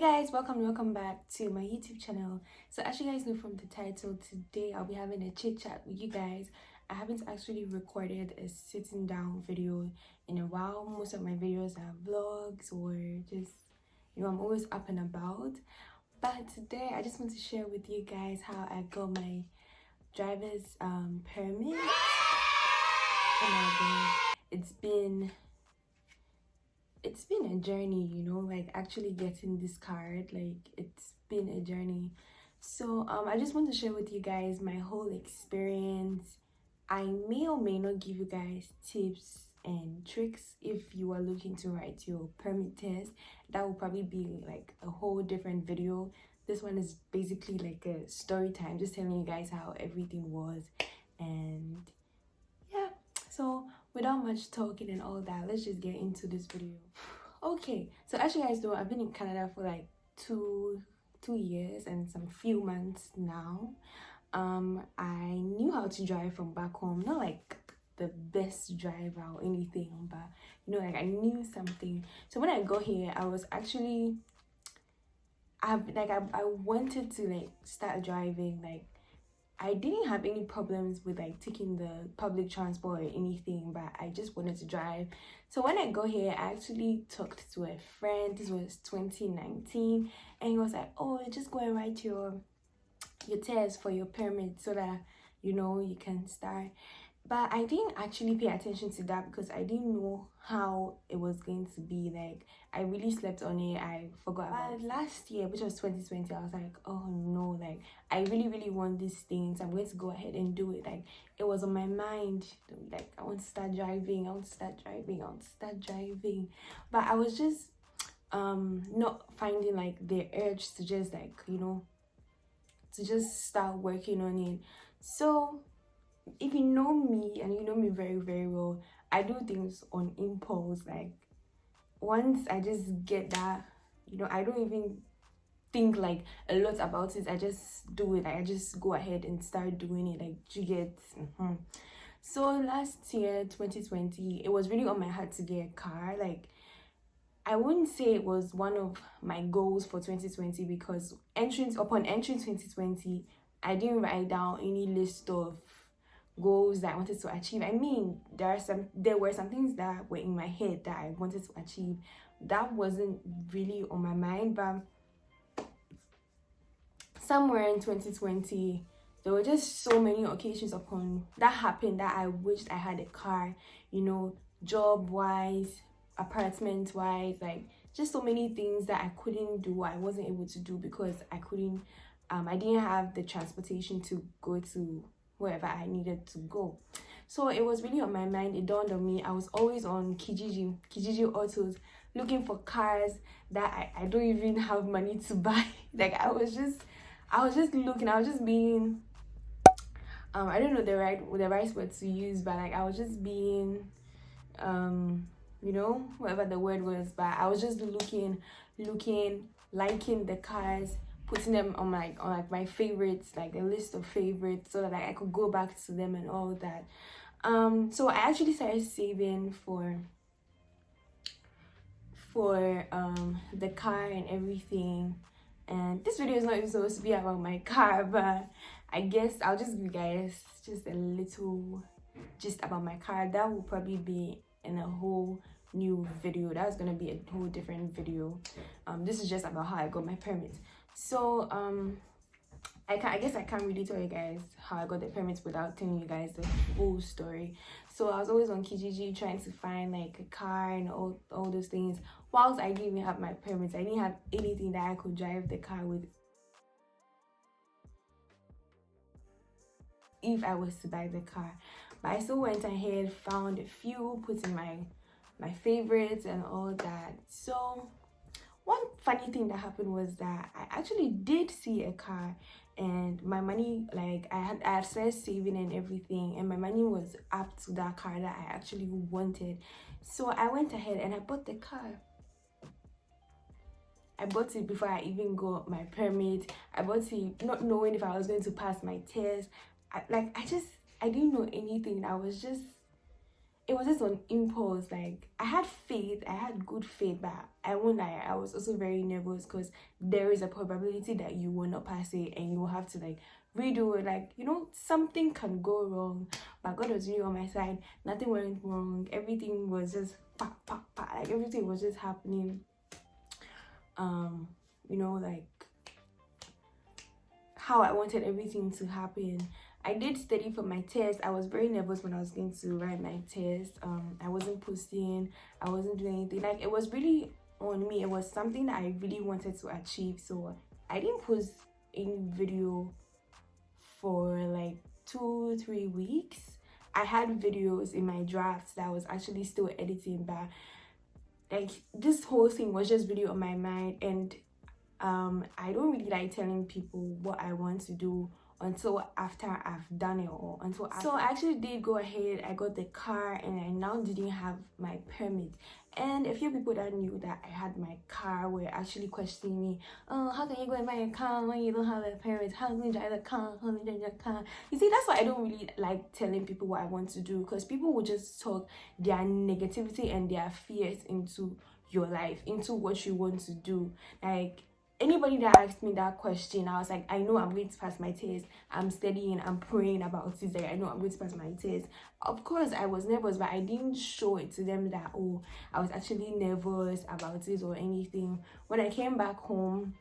Guys, welcome back to my YouTube channel. So as you guys know from the title, today I'll be having a chit chat with you guys. I haven't actually recorded a sitting down video in a while. Most of my videos are vlogs or just, I'm always up and about. But today I just want to share with you guys how I got my driver's permit. Oh my god, it's been a journey, like actually getting this card. Like, it's been a journey. So I just want to share with you guys my whole experience. I may or may not give you guys tips and tricks if you are looking to write your permit test. That will probably be like a whole different video. This one is basically like a story time, just telling you guys how everything was. And yeah, so without much talking and all that, let's just get into this video. Okay, so as you guys know, I've been in Canada for like two years and some few months now. I knew how to drive from back home, not like the best driver or anything, but like I knew something. So when I got here, I was actually I wanted to like start driving. Like, I didn't have any problems with like taking the public transport or anything, but I just wanted to drive. So when I got here, I actually talked to a friend. This was 2019, and he was like, "Oh, just go and write your test for your permit so that you can start." But I didn't actually pay attention to that because I didn't know how it was going to be. Like, I really slept on it. I forgot about it. Last year, which was 2020, I was like, oh no, like I really want these things. I'm going to go ahead and do it. Like, it was on my mind. Like, I want to start driving. But I was just not finding like the urge to just like to just start working on it. So if you know me and you know me very well, I do things on impulse. Like, once I just get that, I don't even think like a lot about it. I just do it. Like, I just go ahead and start doing it. Like, you get So last year, 2020, it was really on my heart to get a car. Like, I wouldn't say it was one of my goals for 2020 because upon entering 2020, I didn't write down any list of goals that I wanted to achieve. I mean, there were some things that were in my head that I wanted to achieve. That wasn't really on my mind, but somewhere in 2020, there were just so many occasions upon that happened that I wished I had a car, job wise, apartment wise, like just so many things that I couldn't do. I wasn't able to do because I didn't have the transportation to go to wherever I needed to go. So it was really on my mind. It dawned on me. I was always on Kijiji Autos looking for cars that I don't even have money to buy. Like, I was just looking. I was just being I don't know the right word to use, but like I was just being whatever the word was, but I was just looking, liking the cars, putting them on my favorites, like a list of favorites, so that like, I could go back to them and all that. So I actually started saving for the car and everything. And this video is not even supposed to be about my car, but I guess I'll just give you guys just a little gist about my car. That will probably be in a whole new video. That's gonna be a whole different video. This is just about how I got my permit. So I guess I can't really tell you guys how I got the permits without telling you guys the full story. So I was always on Kijiji trying to find like a car and all those things. Whilst I didn't even have my permits, I didn't have anything that I could drive the car with if I was to buy the car. But I still went ahead, found a few, put in my favorites and all that. So one funny thing that happened was that I actually did see a car, and my money, like I had started saving and everything, and my money was up to that car that I actually wanted. So I went ahead and I bought the car. I bought it before I even got my permit. I bought it not knowing if I was going to pass my test. I didn't know anything. It it was just on impulse. Like, I had faith, I had good faith, but I won't lie, I was also very nervous because there is a probability that you will not pass it and you will have to like redo it. Like, you know, something can go wrong, but God was really on my side. Nothing went wrong. Everything was just like everything was just happening. You know, like how I wanted everything to happen. I did study for my test. I was very nervous when I was going to write my test. I wasn't posting, I wasn't doing anything. Like, it was really on me. It was something that I really wanted to achieve. So I didn't post any video for like 2-3 weeks. I had videos in my drafts that I was actually still editing, but like this whole thing was just really on my mind. And I don't really like telling people what I want to do until after I've done it, or until after. So I actually did go ahead, I got the car, and I now didn't have my permit. And a few people that knew that I had my car were actually questioning me, oh, how can you go and buy a car when you don't have a permit? How can you drive a car? How can you drive a car? You see, that's why I don't really like telling people what I want to do, because people will just talk their negativity and their fears into your life, into what you want to do. Like, anybody that asked me that question, I was like, I know I'm going to pass my test. I'm studying, I'm praying about it. Like, I know I'm going to pass my test. Of course, I was nervous, but I didn't show it to them that, oh, I was actually nervous about it or anything. When I came back home,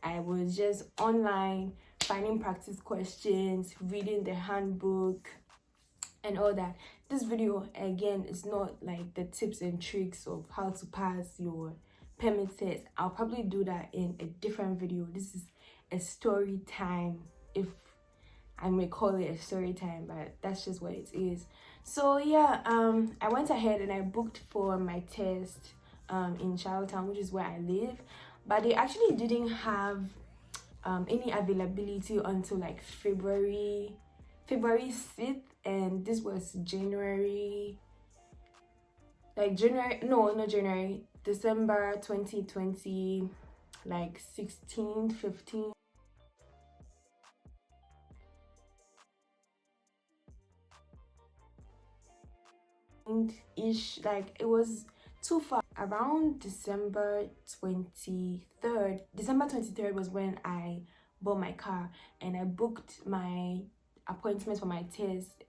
I was just online, finding practice questions, reading the handbook, and all that. This video, again, is not like the tips and tricks of how to pass your permit test. I'll probably do that in a different video. This is a story time, if I may call it a story time, but that's just what it is. So yeah, I went ahead and I booked for my test in Charlottetown, which is where I live, but they actually didn't have any availability until like February 6th, and this was December 2020, like 16th, 15th ish. Like, it was too far. Around December 23rd was when I bought my car, and I booked my appointment for my test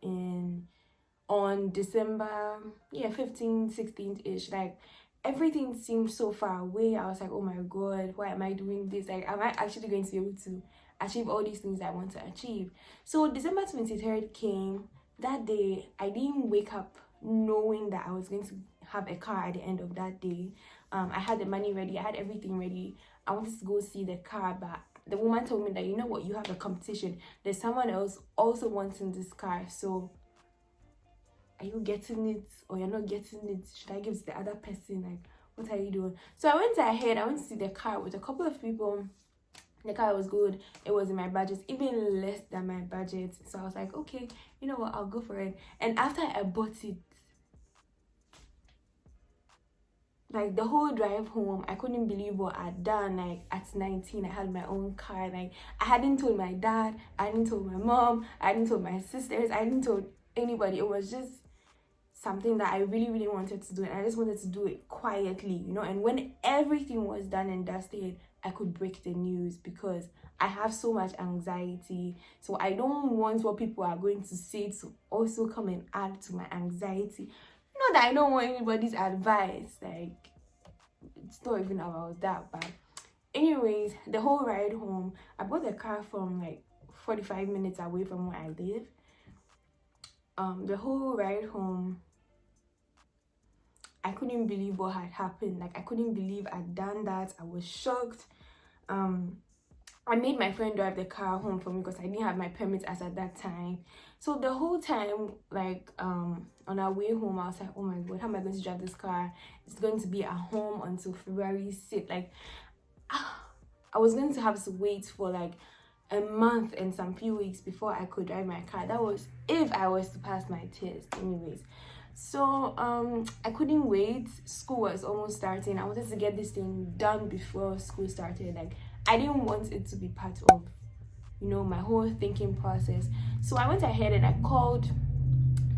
on December 15th, 16th ish. Like, everything seemed so far away. I was like, oh my god, why am I doing this? Like, am I actually going to be able to achieve all these things I want to achieve? So December 23rd came. That day, I didn't wake up knowing that I was going to have a car at the end of that day. I had the money ready, I had everything ready. I wanted to go see the car, but the woman told me that, you know what, you have a competition. There's someone else also wanting this car, so are you getting it or you're not getting it? Should I give it to the other person? Like, what are you doing? So I went ahead, I went to see the car with a couple of people. The car was good. It was in my budget, even less than my budget. So I was like, okay, you know what, I'll go for it. And after I bought it, like, the whole drive home, I couldn't believe what I'd done. Like, at 19, I had my own car. Like, I hadn't told my dad, I hadn't told my mom, I hadn't told my sisters, I hadn't told anybody. It was just something that I really, really wanted to do, and I just wanted to do it quietly, you know. And when everything was done and dusted, I could break the news, because I have so much anxiety. So I don't want what people are going to say to also come and add to my anxiety. Not that I don't want anybody's advice, like, it's not even about that. But anyways, the whole ride home, I bought the car from like 45 minutes away from where I live. The whole ride home, I couldn't believe what had happened. Like, I couldn't believe I'd done that. I was shocked. I made my friend drive the car home for me because I didn't have my permit as at that time. So the whole time, like, on our way home, I was like, oh my god, how am I going to drive this car? It's going to be at home until February 6th. Like, I was going to have to wait for like a month and some few weeks before I could drive my car. That was if I was to pass my test anyways. So I couldn't wait. School was almost starting. I wanted to get this thing done before school started. Like, I didn't want it to be part of, you know, my whole thinking process. So I went ahead and I called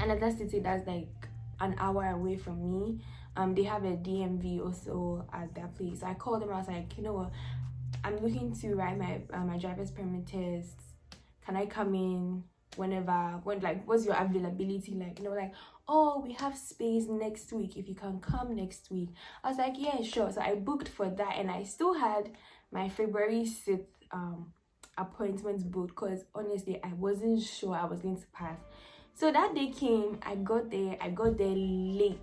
another city that's like an hour away from me. They have a DMV also at that place. I called them. I was like, you know what, I'm looking to write my driver's permit test. Can I come in whenever? Like, what's your availability like? Like, oh, we have space next week, if you can come next week. I was like, yeah, sure. So I booked for that, and I still had my February 6th appointment booked, because honestly I wasn't sure I was going to pass. So that day came, I got there late.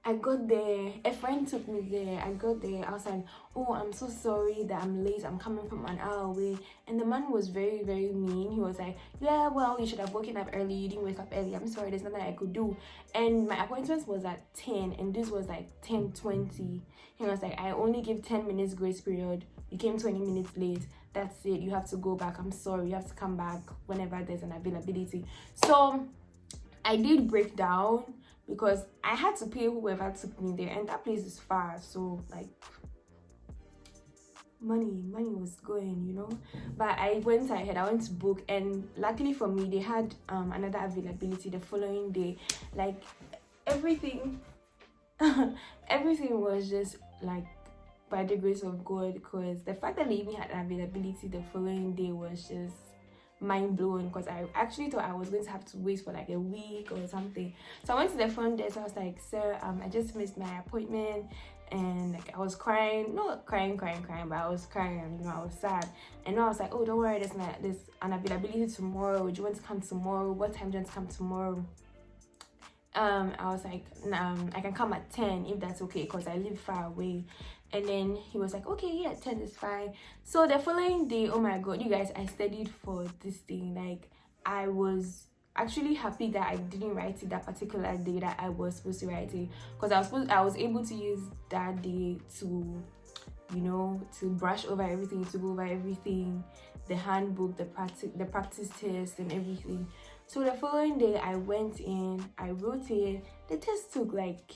I got there, a friend took me there. I got there, I was like, oh, I'm so sorry that I'm late, I'm coming from an hour away. And the man was very, very mean. He was like, yeah, well, you should have woken up early, you didn't wake up early, I'm sorry, there's nothing I could do. And my appointment was at 10, and this was like 10:20. He was like, I only give 10 minutes grace period, you came 20 minutes late, that's it, you have to go back, I'm sorry, you have to come back whenever there's an availability. So I did break down, because I had to pay whoever took me there, and that place is far, so like money was going, but I went ahead, I went to book, and luckily for me, they had another availability the following day. Like, everything everything was just like by the grace of God, because the fact that they even had availability the following day was just mind-blowing, because I actually thought I was going to have to wait for like a week or something. So I went to the front desk. I was like, sir, I just missed my appointment, and like I was crying, not crying, but I was crying, I was sad. And I was like, oh, don't worry, there's an availability tomorrow, do you want to come tomorrow? What time do you want to come tomorrow? I was like, I can come at 10 if that's okay, because I live far away. And then he was like, okay, yeah, 10 is fine. So the following day, oh my god, you guys, I studied for this thing. Like, I was actually happy that I didn't write it that particular day that I was supposed to write it, because I was able to use that day to, to brush over everything, to go over everything, the handbook, the practice test and everything. So the following day, I went in, I wrote it. The test took like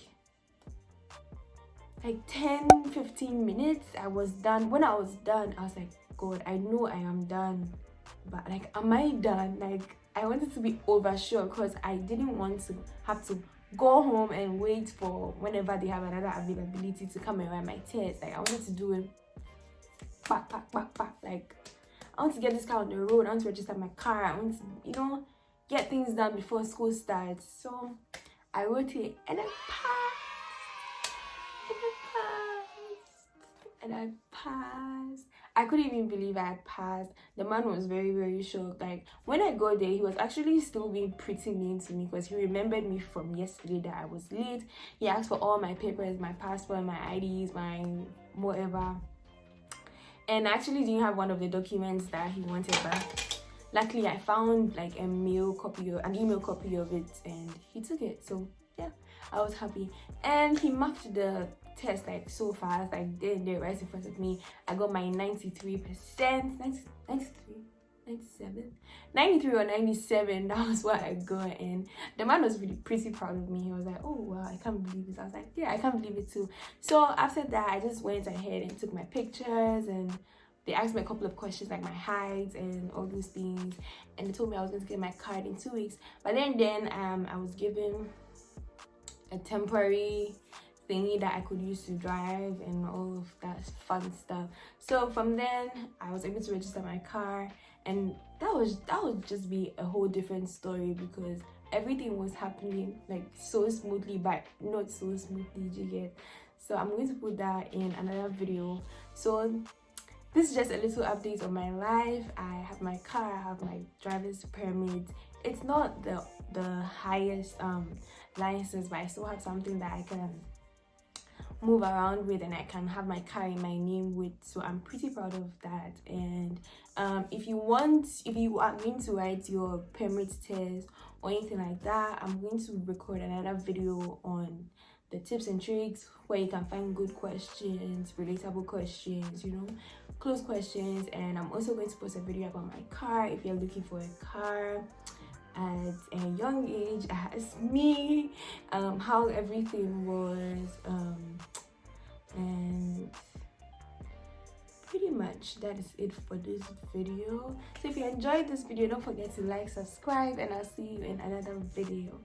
10-15 minutes. I was done. When I was done, I was like, God, I know I am done, but like, am I done? Like, I wanted to be oversure, because I didn't want to have to go home and wait for whenever they have another availability to come and write my test. Like, I wanted to do it pack. Like, I want to get this car on the road, I want to register my car, I want to, get things done before school starts. So I wrote it, and I passed. I couldn't even believe I had passed. The man was very, very shocked. Like, when I got there, he was actually still being pretty mean to me, because he remembered me from yesterday that I was late. He asked for all my papers, my passport, my IDs, my whatever, and I actually didn't have one of the documents that he wanted back. Luckily, I found like an email copy of it, and he took it. So yeah, I was happy. And he marked the test like so fast, like there right in front of me. I got my 93%, 93 or 97. That was what I got, and the man was really pretty proud of me. He was like, oh wow, I can't believe this. I was like, yeah, I can't believe it too. So after that, I just went ahead and took my pictures, and they asked me a couple of questions like my height and all those things, and they told me I was going to get my card in 2 weeks. But then I was given a temporary thingy that I could use to drive and all of that fun stuff. So from then, I was able to register my car, and that would just be a whole different story, because everything was happening like so smoothly, but not so smoothly, you get. So I'm going to put that in another video. So this is just a little update on my life. I have my car, I have my driver's permit. It's not the highest license, but I still have something that I can move around with, and I can have my car in my name with. So I'm pretty proud of that. And if you are going to write your permit test or anything like that, I'm going to record another video on the tips and tricks where you can find good questions, relatable questions, close questions. And I'm also going to post a video about my car if you're looking for a car at a young age as me, how everything was, and pretty much that is it for this video. So if you enjoyed this video, don't forget to like, subscribe, and I'll see you in another video.